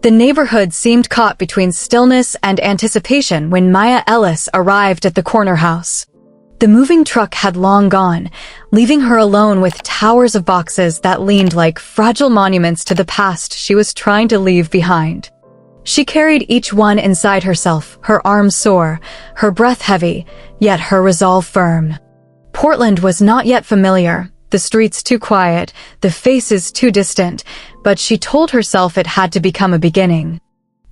The neighborhood seemed caught between stillness and anticipation when Maya Ellis arrived at the corner house. The moving truck had long gone, leaving her alone with towers of boxes that leaned like fragile monuments to the past she was trying to leave behind. She carried each one inside herself, her arms sore, her breath heavy, yet her resolve firm. Portland was not yet familiar, the streets too quiet, the faces too distant, but she told herself it had to become a beginning.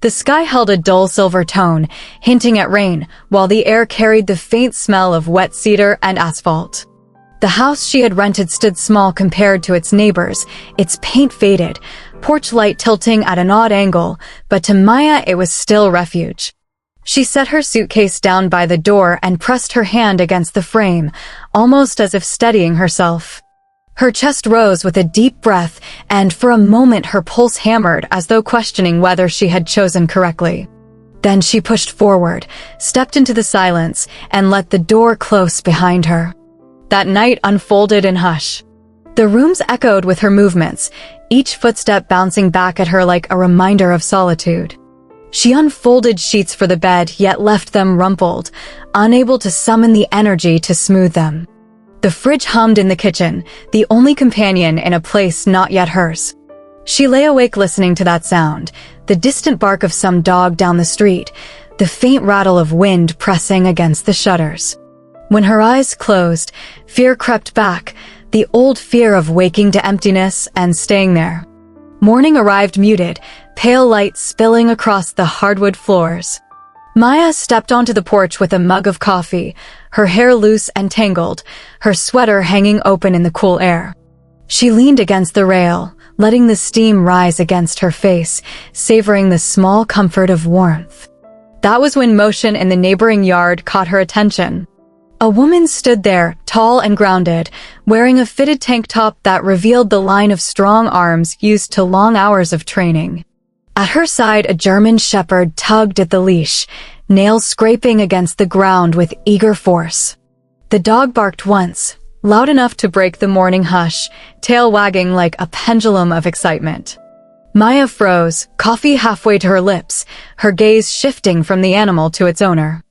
The sky held a dull silver tone, hinting at rain, while the air carried the faint smell of wet cedar and asphalt. The house she had rented stood small compared to its neighbors, its paint faded, porch light tilting at an odd angle, but to Maya it was still refuge. She set her suitcase down by the door and pressed her hand against the frame, almost as if steadying herself. Her chest rose with a deep breath, and for a moment her pulse hammered as though questioning whether she had chosen correctly. Then she pushed forward, stepped into the silence, and let the door close behind her. That night unfolded in hush. The rooms echoed with her movements, each footstep bouncing back at her like a reminder of solitude. She unfolded sheets for the bed, yet left them rumpled, unable to summon the energy to smooth them. The fridge hummed in the kitchen, the only companion in a place not yet hers. She lay awake listening to that sound, the distant bark of some dog down the street, the faint rattle of wind pressing against the shutters. When her eyes closed, fear crept back, the old fear of waking to emptiness and staying there. Morning arrived muted, pale light spilling across the hardwood floors. Maya stepped onto the porch with a mug of coffee, her hair loose and tangled, her sweater hanging open in the cool air. She leaned against the rail, letting the steam rise against her face, savoring the small comfort of warmth. That was when motion in the neighboring yard caught her attention. A woman stood there, tall and grounded, wearing a fitted tank top that revealed the line of strong arms used to long hours of training. At her side, a German shepherd tugged at the leash, nails scraping against the ground with eager force. The dog barked once, loud enough to break the morning hush, tail wagging like a pendulum of excitement. Maya froze, coffee halfway to her lips, her gaze shifting from the animal to its owner.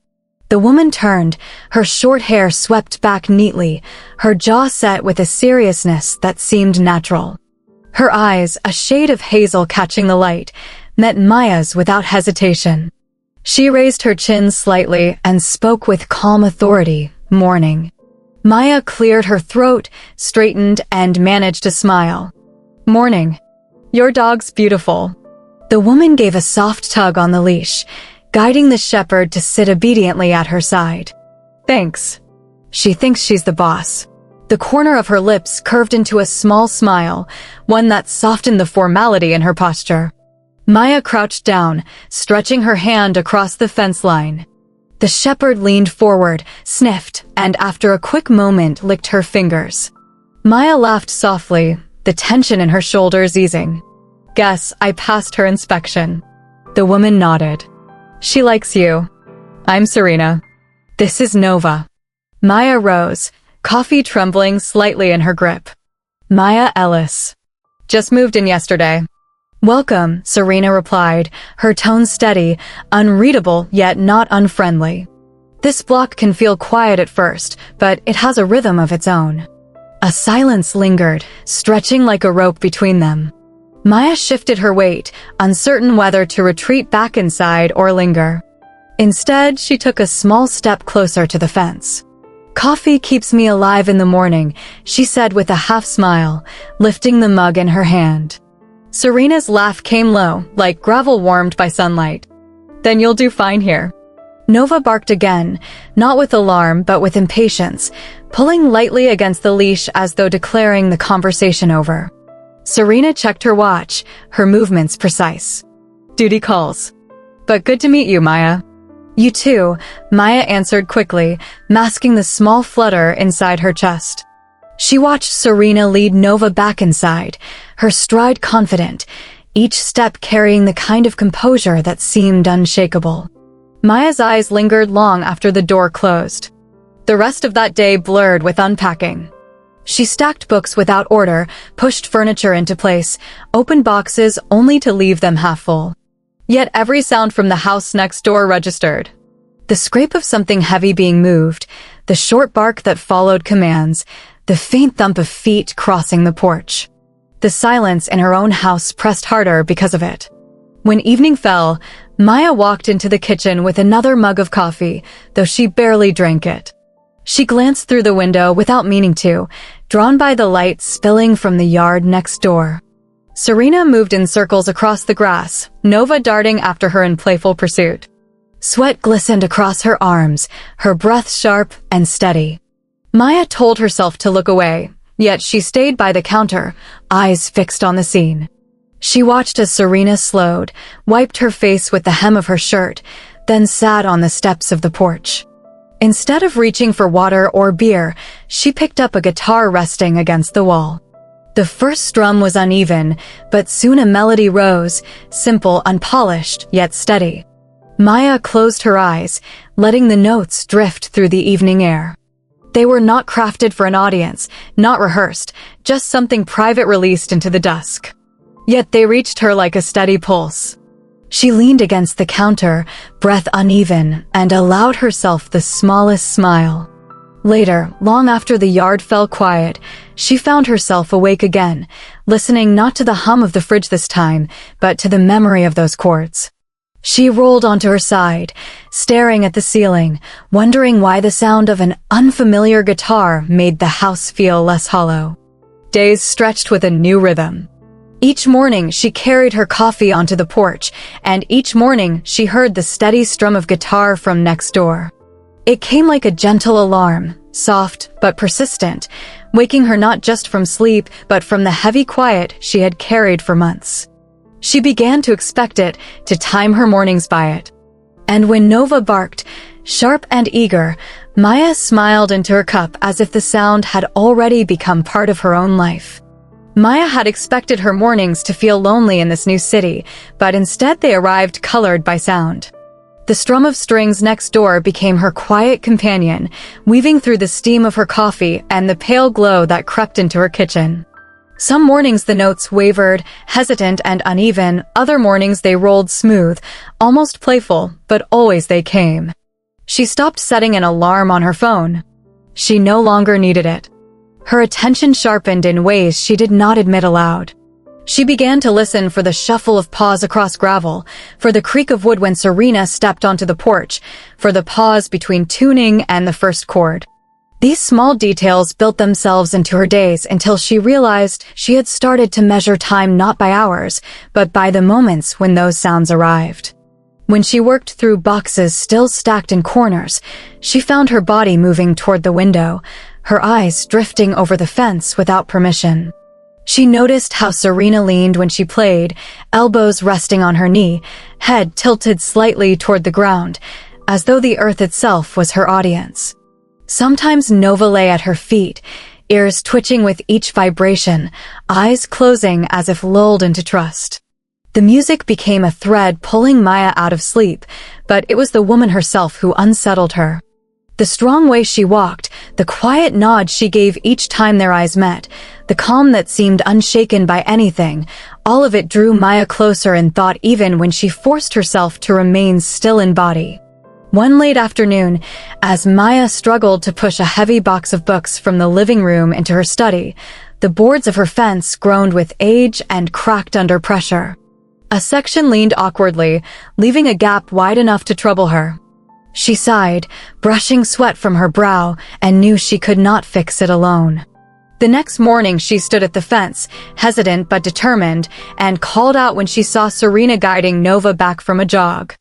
The woman turned, her short hair swept back neatly, her jaw set with a seriousness that seemed natural. Her eyes, a shade of hazel catching the light, met Maya's without hesitation. She raised her chin slightly and spoke with calm authority, "Morning." Maya cleared her throat, straightened, and managed a smile. "Morning. Your dog's beautiful." The woman gave a soft tug on the leash, guiding the shepherd to sit obediently at her side. "Thanks. She thinks she's the boss." The corner of her lips curved into a small smile, one that softened the formality in her posture. Maya crouched down, stretching her hand across the fence line. The shepherd leaned forward, sniffed, and after a quick moment licked her fingers. Maya laughed softly, the tension in her shoulders easing. "Guess I passed her inspection." The woman nodded. "She likes you. I'm Serena. This is Nova." Maya rose, coffee trembling slightly in her grip. "Maya Ellis. Just moved in yesterday." "Welcome," Serena replied, her tone steady, unreadable yet not unfriendly. "This block can feel quiet at first, but it has a rhythm of its own." A silence lingered, stretching like a rope between them. Maya shifted her weight, uncertain whether to retreat back inside or linger. Instead, she took a small step closer to the fence. "Coffee keeps me alive in the morning," she said with a half smile, lifting the mug in her hand. Serena's laugh came low, like gravel warmed by sunlight. "Then you'll do fine here." Nova barked again, not with alarm but with impatience, pulling lightly against the leash as though declaring the conversation over. Serena checked her watch, her movements precise. "Duty calls. But good to meet you, Maya." "You too," Maya answered quickly, masking the small flutter inside her chest. She watched Serena lead Nova back inside, her stride confident, each step carrying the kind of composure that seemed unshakable. Maya's eyes lingered long after the door closed. The rest of that day blurred with unpacking. She stacked books without order, pushed furniture into place, opened boxes only to leave them half full. Yet every sound from the house next door registered. The scrape of something heavy being moved, the short bark that followed commands, the faint thump of feet crossing the porch. The silence in her own house pressed harder because of it. When evening fell, Maya walked into the kitchen with another mug of coffee, though she barely drank it. She glanced through the window without meaning to, drawn by the light spilling from the yard next door. Serena moved in circles across the grass, Nova darting after her in playful pursuit. Sweat glistened across her arms, her breath sharp and steady. Maya told herself to look away, yet she stayed by the counter, eyes fixed on the scene. She watched as Serena slowed, wiped her face with the hem of her shirt, then sat on the steps of the porch. Instead of reaching for water or beer, she picked up a guitar resting against the wall. The first strum was uneven, but soon a melody rose, simple, unpolished, yet steady. Maya closed her eyes, letting the notes drift through the evening air. They were not crafted for an audience, not rehearsed, just something private released into the dusk. Yet they reached her like a steady pulse. She leaned against the counter, breath uneven, and allowed herself the smallest smile. Later, long after the yard fell quiet, she found herself awake again, listening not to the hum of the fridge this time, but to the memory of those chords. She rolled onto her side, staring at the ceiling, wondering why the sound of an unfamiliar guitar made the house feel less hollow. Days stretched with a new rhythm. Each morning she carried her coffee onto the porch, and each morning she heard the steady strum of guitar from next door. It came like a gentle alarm, soft but persistent, waking her not just from sleep but from the heavy quiet she had carried for months. She began to expect it, to time her mornings by it. And when Nova barked, sharp and eager, Maya smiled into her cup as if the sound had already become part of her own life. Maya had expected her mornings to feel lonely in this new city, but instead they arrived colored by sound. The strum of strings next door became her quiet companion, weaving through the steam of her coffee and the pale glow that crept into her kitchen. Some mornings the notes wavered, hesitant and uneven, other mornings they rolled smooth, almost playful, but always they came. She stopped setting an alarm on her phone. She no longer needed it. Her attention sharpened in ways she did not admit aloud. She began to listen for the shuffle of paws across gravel, for the creak of wood when Serena stepped onto the porch, for the pause between tuning and the first chord. These small details built themselves into her days until she realized she had started to measure time not by hours, but by the moments when those sounds arrived. When she worked through boxes still stacked in corners, she found her body moving toward the window, her eyes drifting over the fence without permission. She noticed how Serena leaned when she played, elbows resting on her knee, head tilted slightly toward the ground, as though the earth itself was her audience. Sometimes Nova lay at her feet, ears twitching with each vibration, eyes closing as if lulled into trust. The music became a thread pulling Maya out of sleep, but it was the woman herself who unsettled her. The strong way she walked, the quiet nod she gave each time their eyes met, the calm that seemed unshaken by anything, all of it drew Maya closer in thought even when she forced herself to remain still in body. One late afternoon, as Maya struggled to push a heavy box of books from the living room into her study, the boards of her fence groaned with age and cracked under pressure. A section leaned awkwardly, leaving a gap wide enough to trouble her. She sighed, brushing sweat from her brow, and knew she could not fix it alone. The next morning she stood at the fence, hesitant but determined, and called out when she saw Serena guiding Nova back from a jog.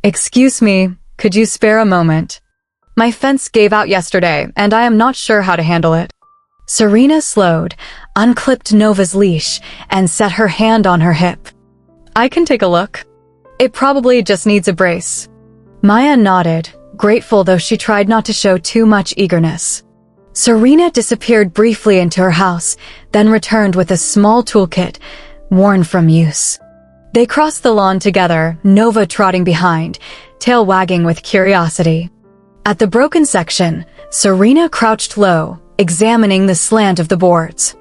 "Excuse me, could you spare a moment? My fence gave out yesterday, and I am not sure how to handle it." Serena slowed, unclipped Nova's leash, and set her hand on her hip. "I can take a look. It probably just needs a brace." Maya nodded, grateful though she tried not to show too much eagerness. Serena disappeared briefly into her house, then returned with a small toolkit, worn from use. They crossed the lawn together, Nova trotting behind, tail wagging with curiosity. At the broken section, Serena crouched low, examining the slant of the boards.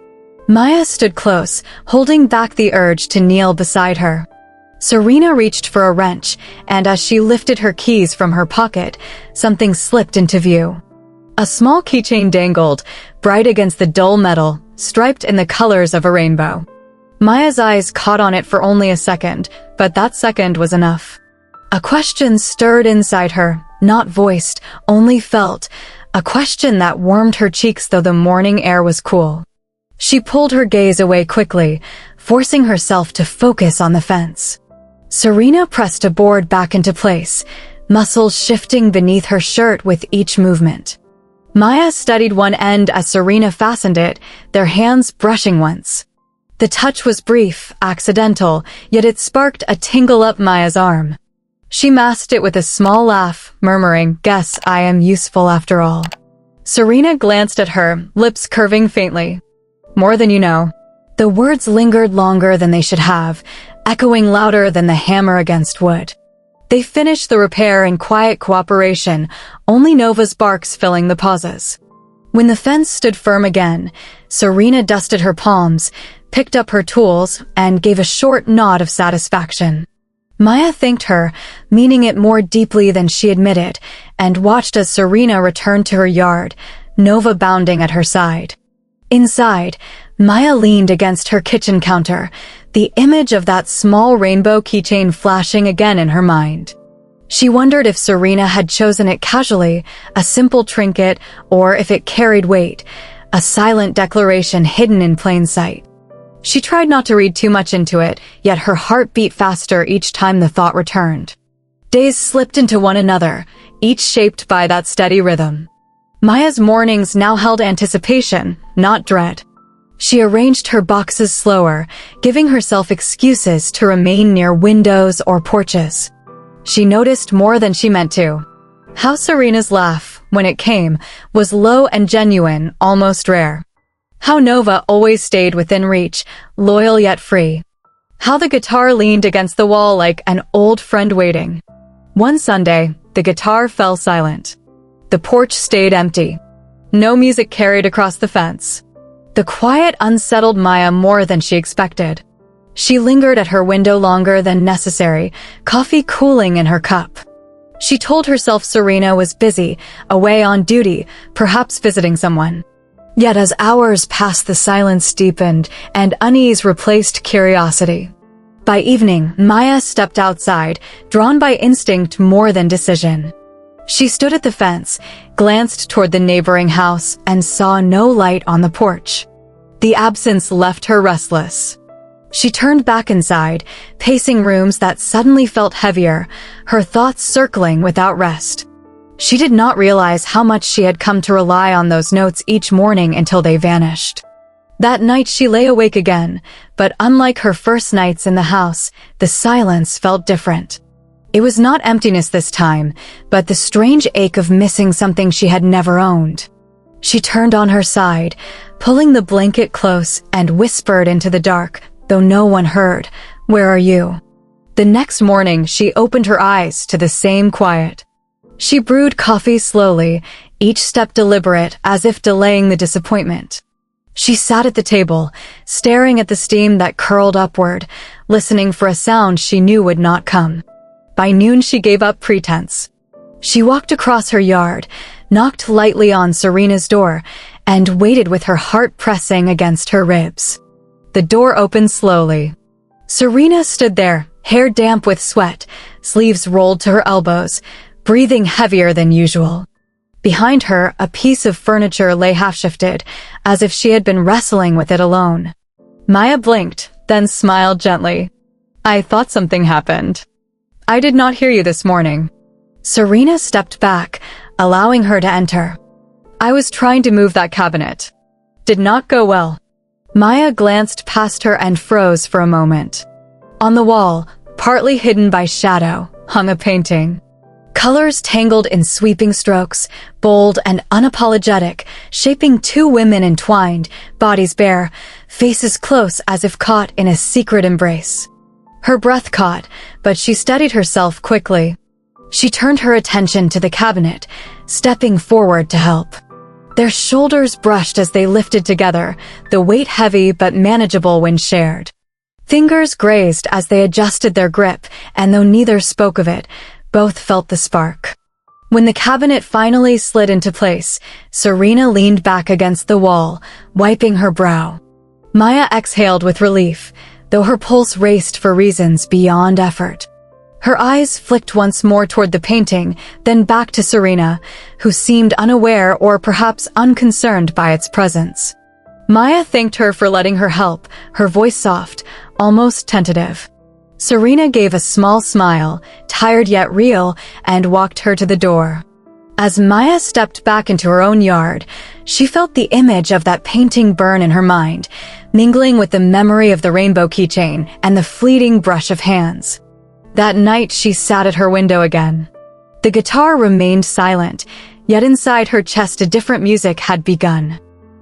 Maya stood close, holding back the urge to kneel beside her. Serena reached for a wrench, and as she lifted her keys from her pocket, something slipped into view. A small keychain dangled, bright against the dull metal, striped in the colors of a rainbow. Maya's eyes caught on it for only a second, but that second was enough. A question stirred inside her, not voiced, only felt, a question that warmed her cheeks though the morning air was cool. She pulled her gaze away quickly, forcing herself to focus on the fence. Serena pressed a board back into place, muscles shifting beneath her shirt with each movement. Maya studied one end as Serena fastened it, their hands brushing once. The touch was brief, accidental, yet it sparked a tingle up Maya's arm. She masked it with a small laugh, murmuring, "Guess I am useful after all." Serena glanced at her, lips curving faintly. "More than you know." The words lingered longer than they should have, echoing louder than the hammer against wood. They finished the repair in quiet cooperation, only Nova's barks filling the pauses. When the fence stood firm again, Serena dusted her palms, picked up her tools, and gave a short nod of satisfaction. Maya thanked her, meaning it more deeply than she admitted, and watched as Serena returned to her yard, Nova bounding at her side. Inside, Maya leaned against her kitchen counter, the image of that small rainbow keychain flashing again in her mind. She wondered if Serena had chosen it casually, a simple trinket, or if it carried weight, a silent declaration hidden in plain sight. She tried not to read too much into it, yet her heart beat faster each time the thought returned. Days slipped into one another, each shaped by that steady rhythm. Maya's mornings now held anticipation, not dread. She arranged her boxes slower, giving herself excuses to remain near windows or porches. She noticed more than she meant to. How Serena's laugh, when it came, was low and genuine, almost rare. How Nova always stayed within reach, loyal yet free. How the guitar leaned against the wall like an old friend waiting. One Sunday, the guitar fell silent. The porch stayed empty. No music carried across the fence. The quiet unsettled Maya more than she expected. She lingered at her window longer than necessary, coffee cooling in her cup. She told herself Serena was busy, away on duty, perhaps visiting someone. Yet as hours passed, the silence deepened, and unease replaced curiosity. By evening, Maya stepped outside, drawn by instinct more than decision. She stood at the fence, glanced toward the neighboring house, and saw no light on the porch. The absence left her restless. She turned back inside, pacing rooms that suddenly felt heavier, her thoughts circling without rest. She did not realize how much she had come to rely on those notes each morning until they vanished. That night she lay awake again, but unlike her first nights in the house, the silence felt different. It was not emptiness this time, but the strange ache of missing something she had never owned. She turned on her side, pulling the blanket close, and whispered into the dark, though no one heard, "Where are you?" The next morning she opened her eyes to the same quiet. She brewed coffee slowly, each step deliberate, as if delaying the disappointment. She sat at the table, staring at the steam that curled upward, listening for a sound she knew would not come. By noon she gave up pretense. She walked across her yard, knocked lightly on Serena's door, and waited with her heart pressing against her ribs. The door opened slowly. Serena stood there, hair damp with sweat, sleeves rolled to her elbows, breathing heavier than usual. Behind her, a piece of furniture lay half-shifted, as if she had been wrestling with it alone. Maya blinked, then smiled gently. "I thought something happened. I did not hear you this morning." Serena stepped back, allowing her to enter. "I was trying to move that cabinet. Did not go well." Maya glanced past her and froze for a moment. On the wall, partly hidden by shadow, hung a painting. Colors tangled in sweeping strokes, bold and unapologetic, shaping two women entwined, bodies bare, faces close as if caught in a secret embrace. Her breath caught, but she steadied herself quickly. She turned her attention to the cabinet, stepping forward to help. Their shoulders brushed as they lifted together, the weight heavy but manageable when shared. Fingers grazed as they adjusted their grip, and though neither spoke of it, both felt the spark. When the cabinet finally slid into place, Serena leaned back against the wall, wiping her brow. Maya exhaled with relief, though her pulse raced for reasons beyond effort. Her eyes flicked once more toward the painting, then back to Serena, who seemed unaware or perhaps unconcerned by its presence. Maya thanked her for letting her help, her voice soft, almost tentative. Serena gave a small smile, tired yet real, and walked her to the door. As Maya stepped back into her own yard, she felt the image of that painting burn in her mind, mingling with the memory of the rainbow keychain and the fleeting brush of hands. That night she sat at her window again. The guitar remained silent, yet inside her chest a different music had begun.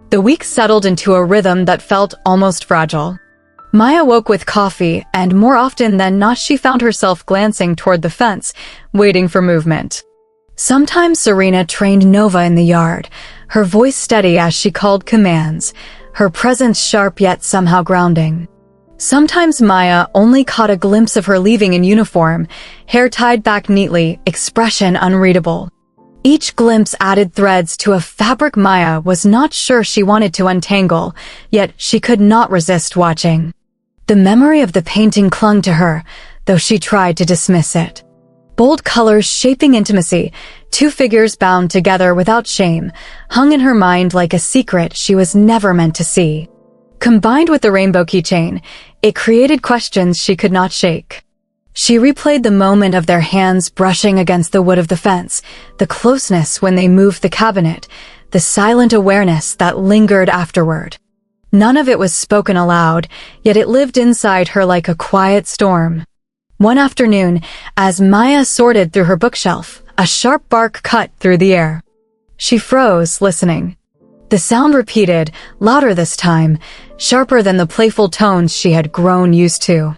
The week settled into a rhythm that felt almost fragile. Maya woke with coffee, and more often than not she found herself glancing toward the fence, waiting for movement. Sometimes Serena trained Nova in the yard, her voice steady as she called commands, her presence sharp yet somehow grounding. Sometimes Maya only caught a glimpse of her leaving in uniform, hair tied back neatly, expression unreadable. Each glimpse added threads to a fabric Maya was not sure she wanted to untangle, yet she could not resist watching. The memory of the painting clung to her, though she tried to dismiss it. Bold colors shaping intimacy, two figures bound together without shame, hung in her mind like a secret she was never meant to see. Combined with the rainbow keychain, it created questions she could not shake. She replayed the moment of their hands brushing against the wood of the fence, the closeness when they moved the cabinet, the silent awareness that lingered afterward. None of it was spoken aloud, yet it lived inside her like a quiet storm. One afternoon, as Maya sorted through her bookshelf, a sharp bark cut through the air. She froze, listening. The sound repeated, louder this time, sharper than the playful tones she had grown used to.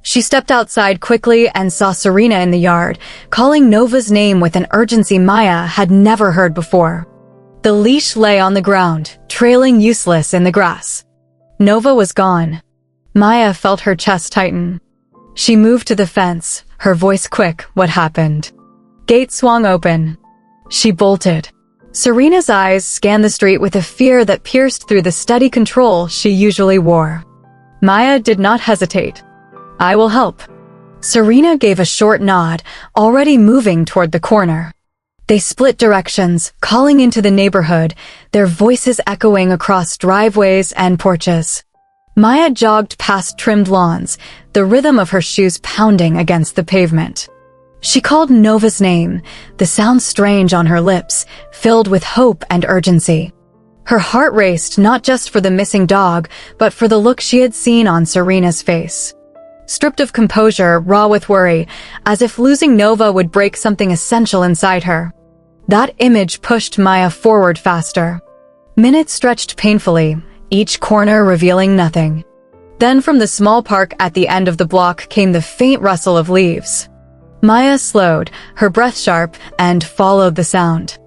She stepped outside quickly and saw Serena in the yard, calling Nova's name with an urgency Maya had never heard before. The leash lay on the ground, trailing useless in the grass. Nova was gone. Maya felt her chest tighten. She moved to the fence, her voice quick. What happened? Gate swung open. She bolted. Serena's eyes scanned the street with a fear that pierced through the steady control she usually wore. Maya did not hesitate. I will help. Serena gave a short nod, already moving toward the corner. They split directions, calling into the neighborhood, their voices echoing across driveways and porches. Maya jogged past trimmed lawns, the rhythm of her shoes pounding against the pavement. She called Nova's name, the sound strange on her lips, filled with hope and urgency. Her heart raced not just for the missing dog, but for the look she had seen on Serena's face. Stripped of composure, raw with worry, as if losing Nova would break something essential inside her. That image pushed Maya forward faster. Minutes stretched painfully, each corner revealing nothing. Then from the small park at the end of the block came the faint rustle of leaves. Maya slowed, her breath sharp, and followed the sound.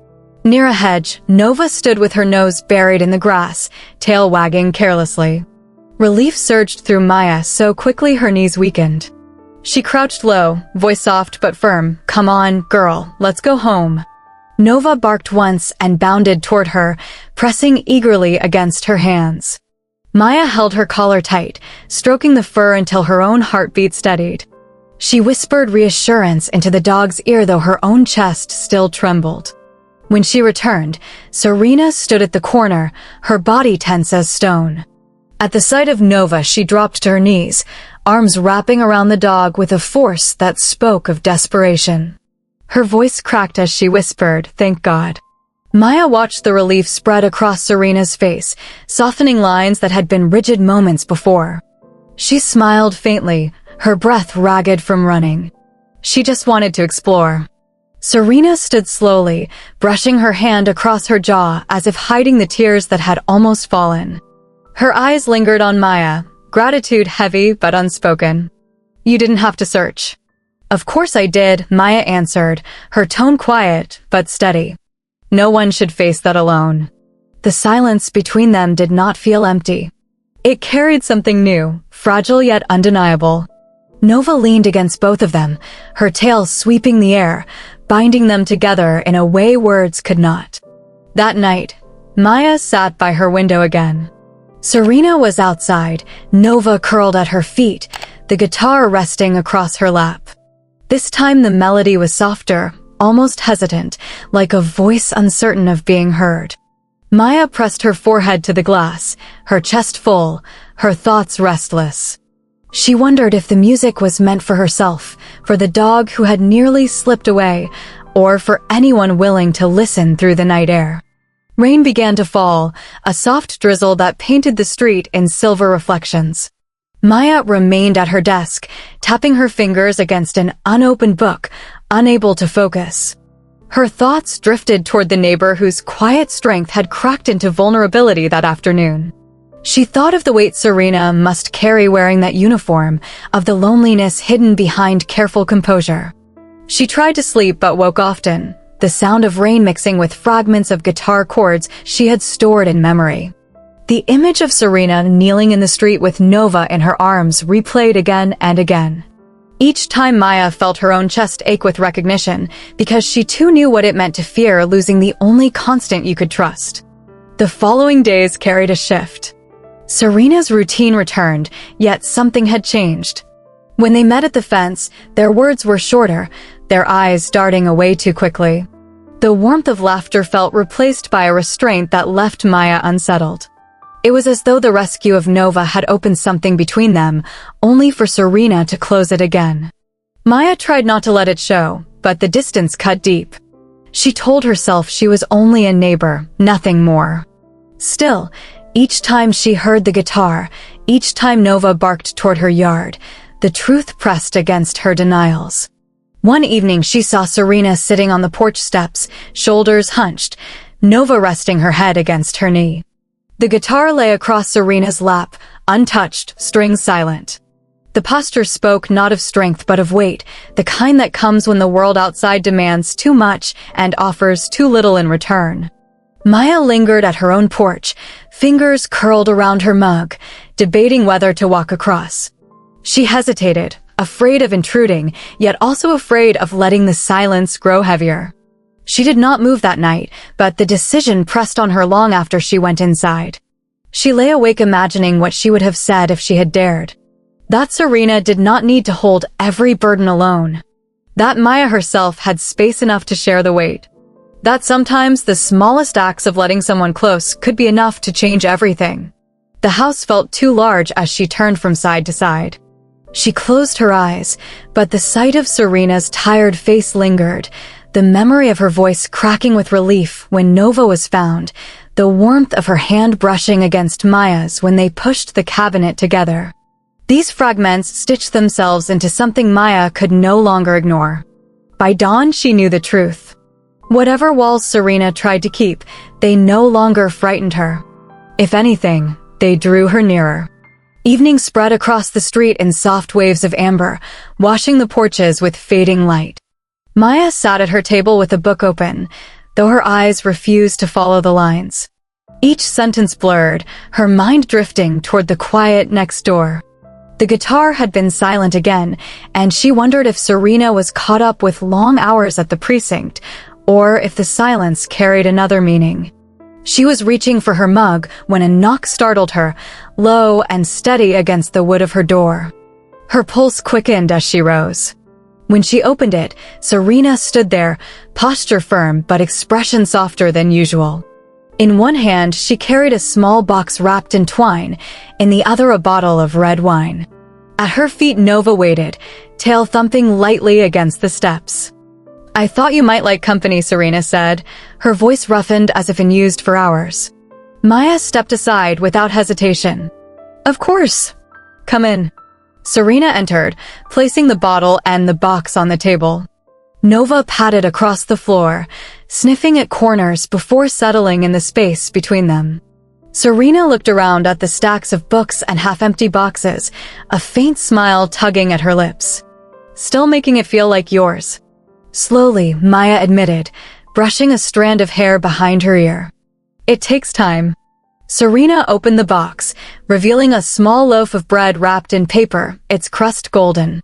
Near a hedge, Nova stood with her nose buried in the grass, tail wagging carelessly. Relief surged through Maya so quickly her knees weakened. She crouched low, voice soft but firm. Come on, girl, let's go home. Nova barked once and bounded toward her, pressing eagerly against her hands. Maya held her collar tight, stroking the fur until her own heartbeat steadied. She whispered reassurance into the dog's ear though her own chest still trembled. When she returned, Serena stood at the corner, her body tense as stone. At the sight of Nova, she dropped to her knees, arms wrapping around the dog with a force that spoke of desperation. Her voice cracked as she whispered, "Thank God." Maya watched the relief spread across Serena's face, softening lines that had been rigid moments before. She smiled faintly, her breath ragged from running. She just wanted to explore. Serena stood slowly, brushing her hand across her jaw as if hiding the tears that had almost fallen. Her eyes lingered on Maya, gratitude heavy but unspoken. You didn't have to search. Of course I did, Maya answered, her tone quiet but steady. No one should face that alone. The silence between them did not feel empty. It carried something new, fragile yet undeniable. Nova leaned against both of them, her tail sweeping the air, binding them together in a way words could not. That night, Maya sat by her window again. Serena was outside, Nova curled at her feet, the guitar resting across her lap. This time the melody was softer, almost hesitant, like a voice uncertain of being heard. Maya pressed her forehead to the glass, her chest full, her thoughts restless. She wondered if the music was meant for herself, for the dog who had nearly slipped away, or for anyone willing to listen through the night air. Rain began to fall, a soft drizzle that painted the street in silver reflections. Maya remained at her desk, tapping her fingers against an unopened book, unable to focus. Her thoughts drifted toward the neighbor whose quiet strength had cracked into vulnerability that afternoon. She thought of the weight Serena must carry wearing that uniform, of the loneliness hidden behind careful composure. She tried to sleep but woke often, the sound of rain mixing with fragments of guitar chords she had stored in memory. The image of Serena kneeling in the street with Nova in her arms replayed again and again. Each time Maya felt her own chest ache with recognition, because she too knew what it meant to fear losing the only constant you could trust. The following days carried a shift. Serena's routine returned, yet something had changed. When they met at the fence, their words were shorter, their eyes darting away too quickly. The warmth of laughter felt replaced by a restraint that left Maya unsettled. It was as though the rescue of Nova had opened something between them, only for Serena to close it again. Maya tried not to let it show, but the distance cut deep. She told herself she was only a neighbor, nothing more. Still, each time she heard the guitar, each time Nova barked toward her yard, the truth pressed against her denials. One evening she saw Serena sitting on the porch steps, shoulders hunched, Nova resting her head against her knee. The guitar lay across Serena's lap, untouched, strings silent. The posture spoke not of strength but of weight, the kind that comes when the world outside demands too much and offers too little in return. Maya lingered at her own porch, fingers curled around her mug, debating whether to walk across. She hesitated, afraid of intruding, yet also afraid of letting the silence grow heavier. She did not move that night, but the decision pressed on her long after she went inside. She lay awake imagining what she would have said if she had dared. That Serena did not need to hold every burden alone. That Maya herself had space enough to share the weight. That sometimes the smallest acts of letting someone close could be enough to change everything. The house felt too large as she turned from side to side. She closed her eyes, but the sight of Serena's tired face lingered, the memory of her voice cracking with relief when Nova was found, the warmth of her hand brushing against Maya's when they pushed the cabinet together. These fragments stitched themselves into something Maya could no longer ignore. By dawn, she knew the truth. Whatever walls Serena tried to keep, they no longer frightened her. If anything, they drew her nearer. Evening spread across the street in soft waves of amber, washing the porches with fading light. Maya sat at her table with a book open, though her eyes refused to follow the lines. Each sentence blurred, her mind drifting toward the quiet next door. The guitar had been silent again, and she wondered if Serena was caught up with long hours at the precinct, or if the silence carried another meaning. She was reaching for her mug when a knock startled her, low and steady against the wood of her door. Her pulse quickened as she rose. When she opened it, Serena stood there, posture firm but expression softer than usual. In one hand, she carried a small box wrapped in twine, in the other a bottle of red wine. At her feet Nova waited, tail thumping lightly against the steps. "I thought you might like company," Serena said, her voice roughened as if unused for hours. Maya stepped aside without hesitation. "Of course. Come in." Serena entered, placing the bottle and the box on the table. Nova patted across the floor, sniffing at corners before settling in the space between them. Serena looked around at the stacks of books and half-empty boxes, a faint smile tugging at her lips. "Still making it feel like yours." Slowly, Maya admitted, brushing a strand of hair behind her ear. "It takes time." Serena opened the box, revealing a small loaf of bread wrapped in paper, its crust golden.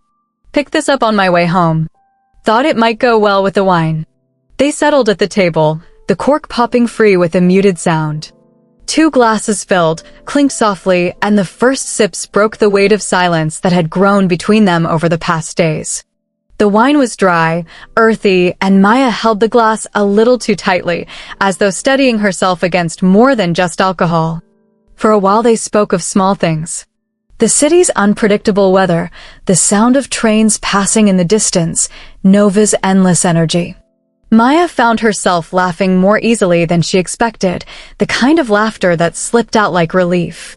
"Picked this up on my way home. Thought it might go well with the wine." They settled at the table, the cork popping free with a muted sound. 2 glasses filled, clinked softly, and the first sips broke the weight of silence that had grown between them over the past days. The wine was dry, earthy, and Maya held the glass a little too tightly, as though steadying herself against more than just alcohol. For a while they spoke of small things. The city's unpredictable weather, the sound of trains passing in the distance, Nova's endless energy. Maya found herself laughing more easily than she expected, the kind of laughter that slipped out like relief.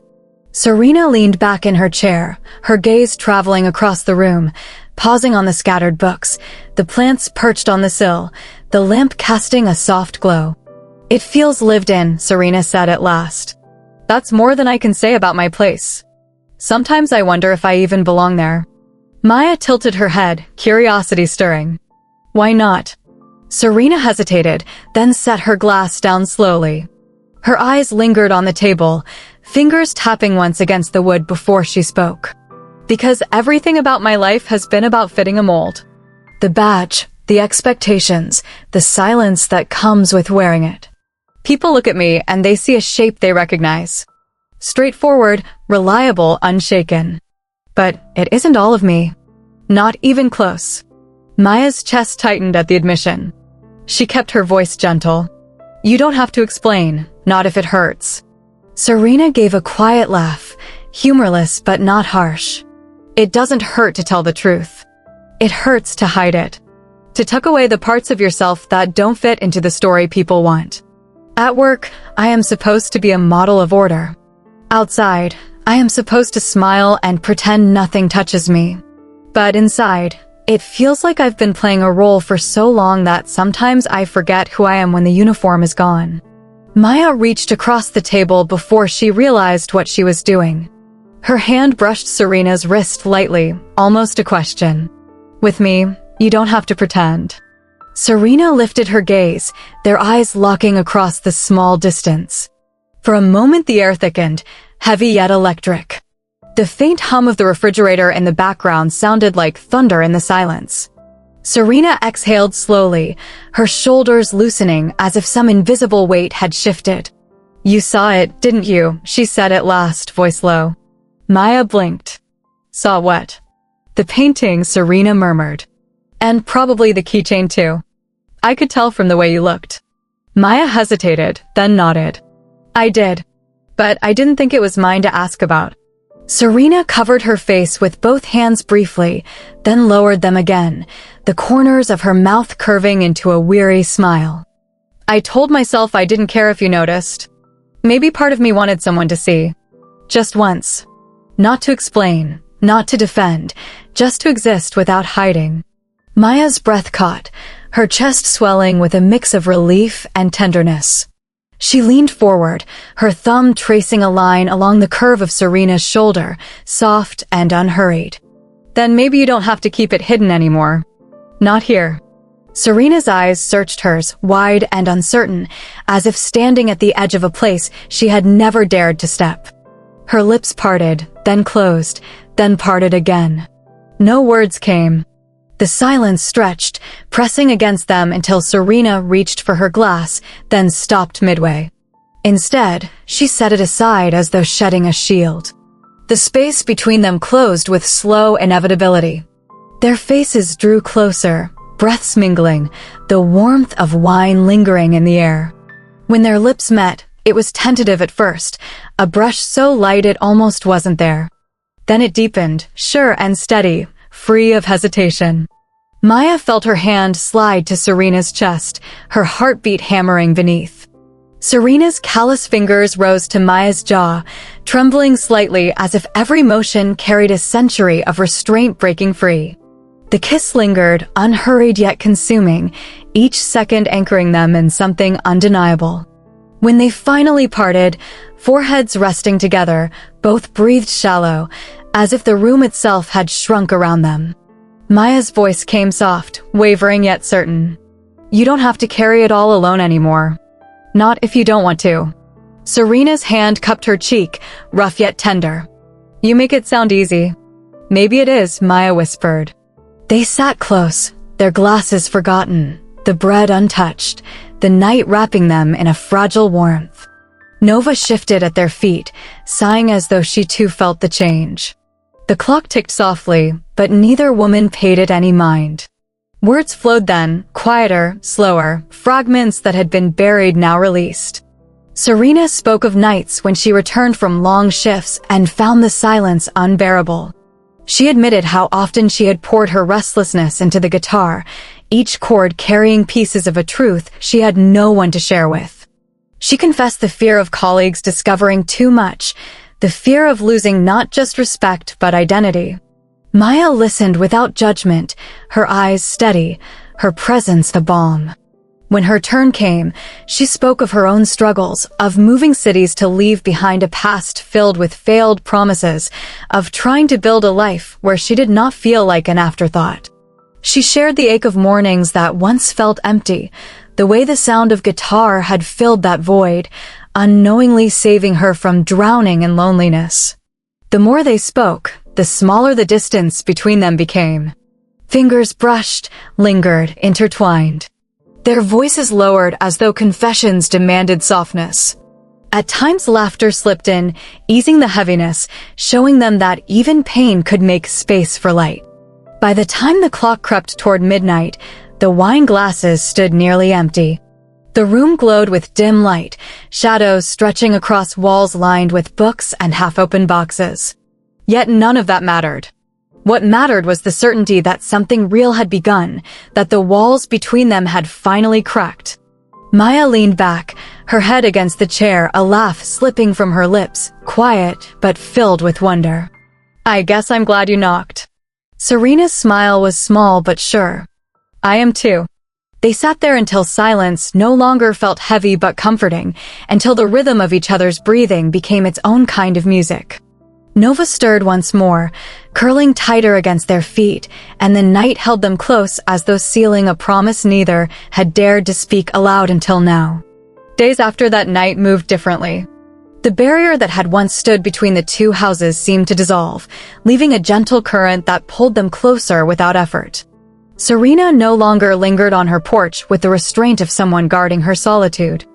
Serena leaned back in her chair, her gaze traveling across the room, pausing on the scattered books, the plants perched on the sill, the lamp casting a soft glow. "It feels lived in," Serena said at last. "That's more than I can say about my place. Sometimes I wonder if I even belong there." Maya tilted her head, curiosity stirring. "Why not?" Serena hesitated, then set her glass down slowly. Her eyes lingered on the table, fingers tapping once against the wood before she spoke. "Because everything about my life has been about fitting a mold. The badge, the expectations, the silence that comes with wearing it. People look at me and they see a shape they recognize. Straightforward, reliable, unshaken. But it isn't all of me. Not even close." Maya's chest tightened at the admission. She kept her voice gentle. "You don't have to explain, not if it hurts." Serena gave a quiet laugh, humorless but not harsh. "It doesn't hurt to tell the truth. It hurts to hide it. To tuck away the parts of yourself that don't fit into the story people want. At work, I am supposed to be a model of order. Outside, I am supposed to smile and pretend nothing touches me. But inside, it feels like I've been playing a role for so long that sometimes I forget who I am when the uniform is gone." Maya reached across the table before she realized what she was doing. Her hand brushed Serena's wrist lightly, almost a question. "With me, you don't have to pretend." Serena lifted her gaze, their eyes locking across the small distance. For a moment the air thickened, heavy yet electric. The faint hum of the refrigerator in the background sounded like thunder in the silence. Serena exhaled slowly, her shoulders loosening as if some invisible weight had shifted. "You saw it, didn't you?" she said at last, voice low. Maya blinked. "Saw what?" "The painting," Serena murmured. "And probably the keychain too. I could tell from the way you looked." Maya hesitated, then nodded. "I did. But I didn't think it was mine to ask about." Serena covered her face with both hands briefly, then lowered them again, the corners of her mouth curving into a weary smile. "I told myself I didn't care if you noticed. Maybe part of me wanted someone to see. Just once. Not to explain, not to defend, just to exist without hiding." Maya's breath caught, her chest swelling with a mix of relief and tenderness. She leaned forward, her thumb tracing a line along the curve of Serena's shoulder, soft and unhurried. "Then maybe you don't have to keep it hidden anymore. Not here." Serena's eyes searched hers, wide and uncertain, as if standing at the edge of a place she had never dared to step. Her lips parted, then closed, then parted again. No words came. The silence stretched, pressing against them until Serena reached for her glass, then stopped midway. Instead, she set it aside as though shedding a shield. The space between them closed with slow inevitability. Their faces drew closer, breaths mingling, the warmth of wine lingering in the air. When their lips met, it was tentative at first, a brush so light it almost wasn't there. Then it deepened, sure and steady, free of hesitation. Maya felt her hand slide to Serena's chest, her heartbeat hammering beneath. Serena's callous fingers rose to Maya's jaw, trembling slightly as if every motion carried a century of restraint breaking free. The kiss lingered, unhurried yet consuming, each second anchoring them in something undeniable. When they finally parted, foreheads resting together, both breathed shallow, as if the room itself had shrunk around them. Maya's voice came soft, wavering yet certain. "You don't have to carry it all alone anymore. Not if you don't want to. Serena's hand cupped her cheek, rough yet tender. "You make it sound easy." "Maybe it is," Maya whispered. They sat close, their glasses forgotten, the bread untouched, the night wrapping them in a fragile warmth. Nova shifted at their feet, sighing as though she too felt the change. The clock ticked softly, but neither woman paid it any mind. Words flowed then, quieter, slower, fragments that had been buried now released. Serena spoke of nights when she returned from long shifts and found the silence unbearable. She admitted how often she had poured her restlessness into the guitar, each chord carrying pieces of a truth she had no one to share with. She confessed the fear of colleagues discovering too much, the fear of losing not just respect but identity. Maya listened without judgment, her eyes steady, her presence the balm. When her turn came, she spoke of her own struggles, of moving cities to leave behind a past filled with failed promises, of trying to build a life where she did not feel like an afterthought. She shared the ache of mornings that once felt empty, the way the sound of guitar had filled that void, unknowingly saving her from drowning in loneliness. The more they spoke, the smaller the distance between them became. Fingers brushed, lingered, intertwined. Their voices lowered as though confessions demanded softness. At times laughter slipped in, easing the heaviness, showing them that even pain could make space for light. By the time the clock crept toward midnight, the wine glasses stood nearly empty. The room glowed with dim light, shadows stretching across walls lined with books and half-open boxes. Yet none of that mattered. What mattered was the certainty that something real had begun, that the walls between them had finally cracked. Maya leaned back, her head against the chair, a laugh slipping from her lips, quiet but filled with wonder. "I guess I'm glad you knocked." Serena's smile was small but sure. "I am too." They sat there until silence no longer felt heavy but comforting, until the rhythm of each other's breathing became its own kind of music. Nova stirred once more, curling tighter against their feet, and the night held them close as though sealing a promise neither had dared to speak aloud until now. Days after that night moved differently. The barrier that had once stood between the two houses seemed to dissolve, leaving a gentle current that pulled them closer without effort. Serena no longer lingered on her porch with the restraint of someone guarding her solitude.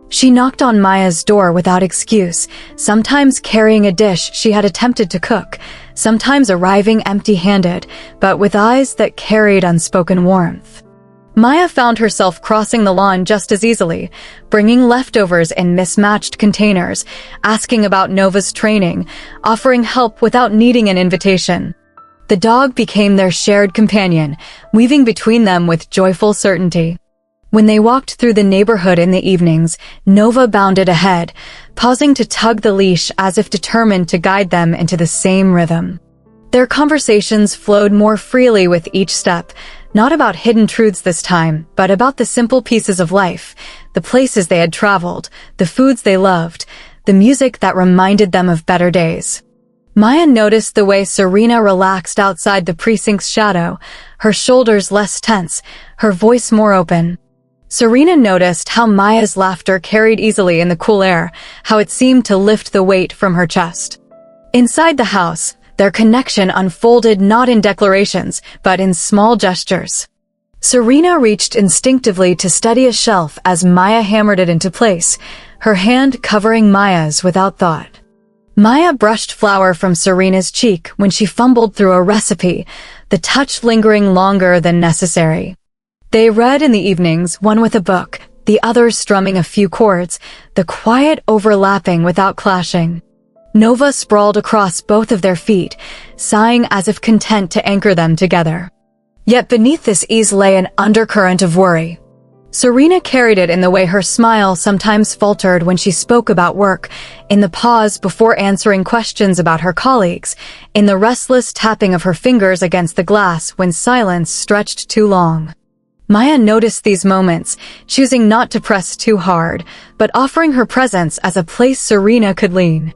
She knocked on Maya's door without excuse, sometimes carrying a dish she had attempted to cook, sometimes arriving empty-handed, but with eyes that carried unspoken warmth. Maya found herself crossing the lawn just as easily, bringing leftovers in mismatched containers, asking about Nova's training, offering help without needing an invitation. The dog became their shared companion, weaving between them with joyful certainty. When they walked through the neighborhood in the evenings, Nova bounded ahead, pausing to tug the leash as if determined to guide them into the same rhythm. Their conversations flowed more freely with each step, not about hidden truths this time, but about the simple pieces of life, the places they had traveled, the foods they loved, the music that reminded them of better days. Maya noticed the way Serena relaxed outside the precinct's shadow, her shoulders less tense, her voice more open. Serena noticed how Maya's laughter carried easily in the cool air, how it seemed to lift the weight from her chest. Inside the house, their connection unfolded not in declarations, but in small gestures. Serena reached instinctively to steady a shelf as Maya hammered it into place, her hand covering Maya's without thought. Maya brushed flour from Serena's cheek when she fumbled through a recipe, the touch lingering longer than necessary. They read in the evenings, one with a book, the other strumming a few chords, the quiet overlapping without clashing. Nova sprawled across both of their feet, sighing as if content to anchor them together. Yet beneath this ease lay an undercurrent of worry. Serena carried it in the way her smile sometimes faltered when she spoke about work, in the pause before answering questions about her colleagues, in the restless tapping of her fingers against the glass when silence stretched too long. Maya noticed these moments, choosing not to press too hard, but offering her presence as a place Serena could lean.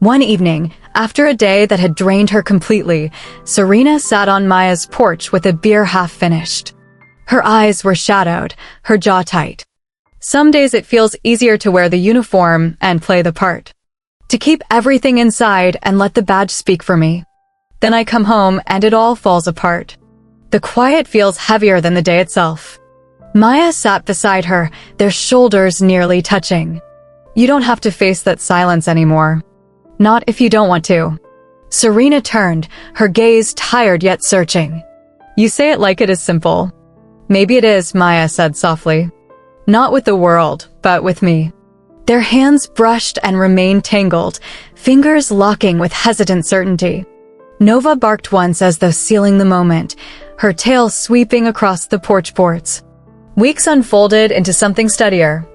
One evening, after a day that had drained her completely, Serena sat on Maya's porch with a beer half finished. Her eyes were shadowed, her jaw tight. Some days it feels easier to wear the uniform and play the part. To keep everything inside and let the badge speak for me. Then I come home and it all falls apart. The quiet feels heavier than the day itself. Maya sat beside her, their shoulders nearly touching. You don't have to face that silence anymore. Not if you don't want to. Serena turned, her gaze tired yet searching. You say it like it is simple. Maybe it is, Maya said softly. Not with the world, but with me. Their hands brushed and remained tangled, fingers locking with hesitant certainty. Nova barked once as though sealing the moment, her tail sweeping across the porch boards. Weeks unfolded into something steadier.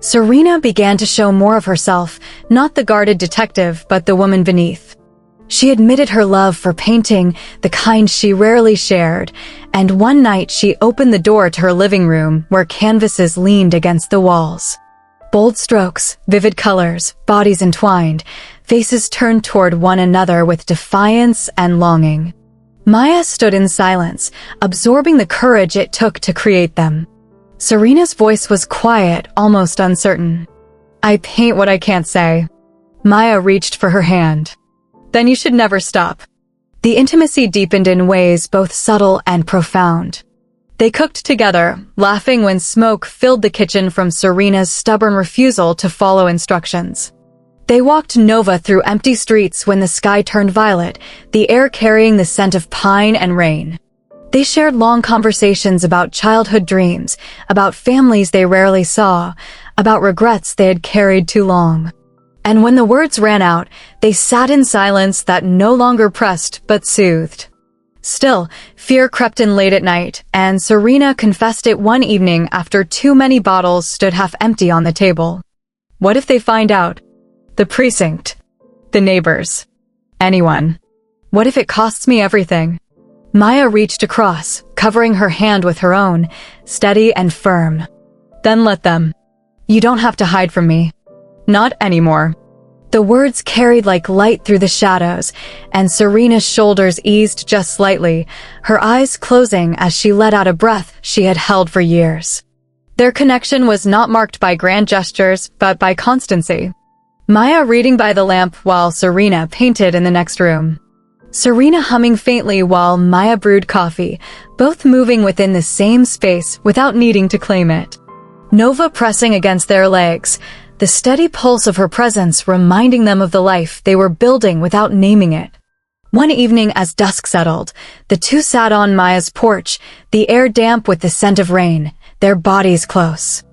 Serena began to show more of herself, not the guarded detective, but the woman beneath. She admitted her love for painting, the kind she rarely shared, and one night she opened the door to her living room where canvases leaned against the walls. Bold strokes, vivid colors, bodies entwined, faces turned toward one another with defiance and longing. Maya stood in silence, absorbing the courage it took to create them. Serena's voice was quiet, almost uncertain. I paint what I can't say. Maya reached for her hand. Then you should never stop. The intimacy deepened in ways both subtle and profound. They cooked together, laughing when smoke filled the kitchen from Serena's stubborn refusal to follow instructions. They walked Nova through empty streets when the sky turned violet, the air carrying the scent of pine and rain. They shared long conversations about childhood dreams, about families they rarely saw, about regrets they had carried too long. And when the words ran out, they sat in silence that no longer pressed but soothed. Still, fear crept in late at night, and Serena confessed it one evening after too many bottles stood half empty on the table. What if they find out? The precinct. The neighbors. Anyone. What if it costs me everything? Maya reached across, covering her hand with her own, steady and firm. Then let them. You don't have to hide from me. Not anymore. The words carried like light through the shadows, and Serena's shoulders eased just slightly, her eyes closing as she let out a breath she had held for years. Their connection was not marked by grand gestures, but by constancy. Maya reading by the lamp while Serena painted in the next room. Serena humming faintly while Maya brewed coffee, both moving within the same space without needing to claim it. Nova pressing against their legs, the steady pulse of her presence reminding them of the life they were building without naming it. One evening as dusk settled, the two sat on Maya's porch, the air damp with the scent of rain, their bodies close.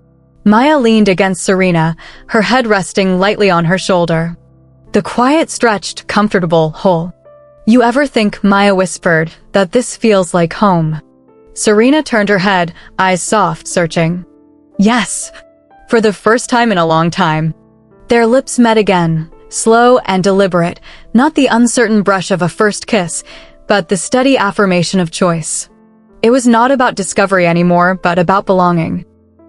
Maya leaned against Serena, her head resting lightly on her shoulder. The quiet stretched, comfortable, whole. You ever think, Maya whispered, that this feels like home? Serena turned her head, eyes soft, searching. Yes. For the first time in a long time. Their lips met again, slow and deliberate, not the uncertain brush of a first kiss, but the steady affirmation of choice. It was not about discovery anymore, but about belonging.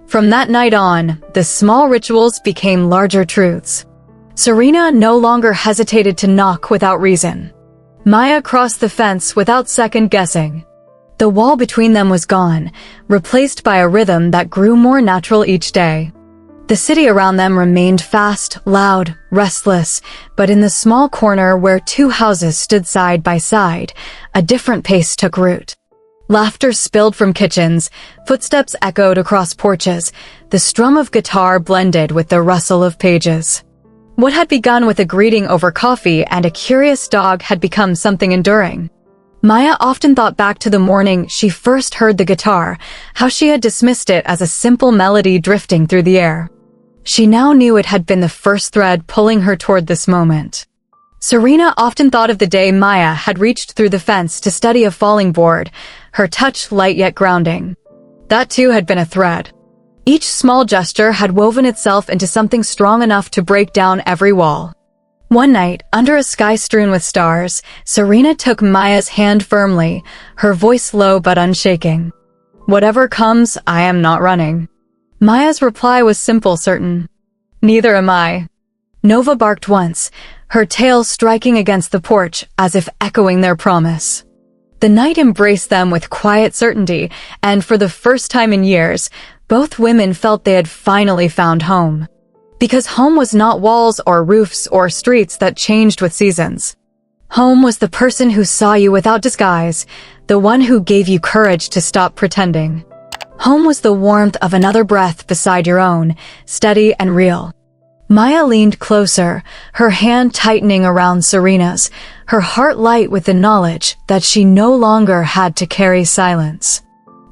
From that night on, the small rituals became larger truths. Serena no longer hesitated to knock without reason. Maya crossed the fence without second-guessing. The wall between them was gone, replaced by a rhythm that grew more natural each day. The city around them remained fast, loud, restless, but in the small corner where two houses stood side by side, a different pace took root. Laughter spilled from kitchens, footsteps echoed across porches, the strum of guitar blended with the rustle of pages. What had begun with a greeting over coffee and a curious dog had become something enduring. Maya often thought back to the morning she first heard the guitar, how she had dismissed it as a simple melody drifting through the air. She now knew it had been the first thread pulling her toward this moment. Serena often thought of the day Maya had reached through the fence to study a falling board, her touch light yet grounding. That too had been a thread. Each small gesture had woven itself into something strong enough to break down every wall. One night, under a sky strewn with stars, Serena took Maya's hand firmly, her voice low but unshaking. Whatever comes, I am not running. Maya's reply was simple, certain. Neither am I. Nova barked once, her tail striking against the porch as if echoing their promise. The night embraced them with quiet certainty, and for the first time in years, Both women felt they had finally found home. Because home was not walls or roofs or streets that changed with seasons. Home was the person who saw you without disguise, the one who gave you courage to stop pretending. Home was the warmth of another breath beside your own, steady and real. Maya leaned closer, her hand tightening around Serena's, her heart light with the knowledge that she no longer had to carry silence.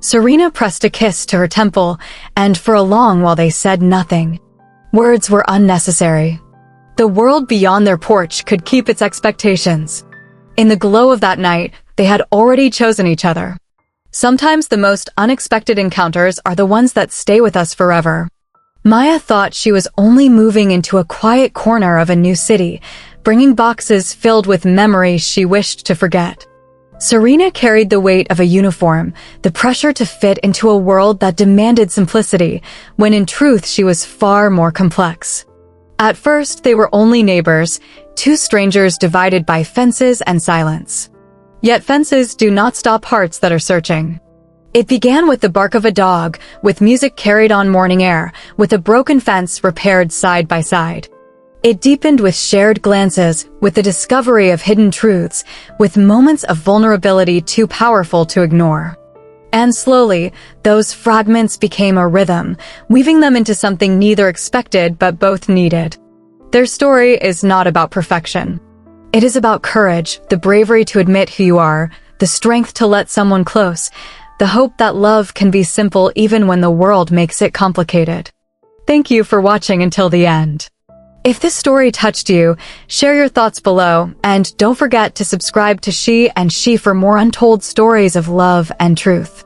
Serena pressed a kiss to her temple, and for a long while they said nothing. Words were unnecessary. The world beyond their porch could keep its expectations. In the glow of that night, they had already chosen each other. Sometimes the most unexpected encounters are the ones that stay with us forever. Maya thought she was only moving into a quiet corner of a new city, bringing boxes filled with memories she wished to forget. Serena carried the weight of a uniform, the pressure to fit into a world that demanded simplicity, when in truth she was far more complex. At first, they were only neighbors, two strangers divided by fences and silence. Yet fences do not stop hearts that are searching. It began with the bark of a dog, with music carried on morning air, with a broken fence repaired side by side. It deepened with shared glances, with the discovery of hidden truths, with moments of vulnerability too powerful to ignore. And slowly, those fragments became a rhythm, weaving them into something neither expected but both needed. Their story is not about perfection. It is about courage, the bravery to admit who you are, the strength to let someone close, the hope that love can be simple even when the world makes it complicated. Thank you for watching until the end. If this story touched you, share your thoughts below, and don't forget to subscribe to She and She for more untold stories of love and truth.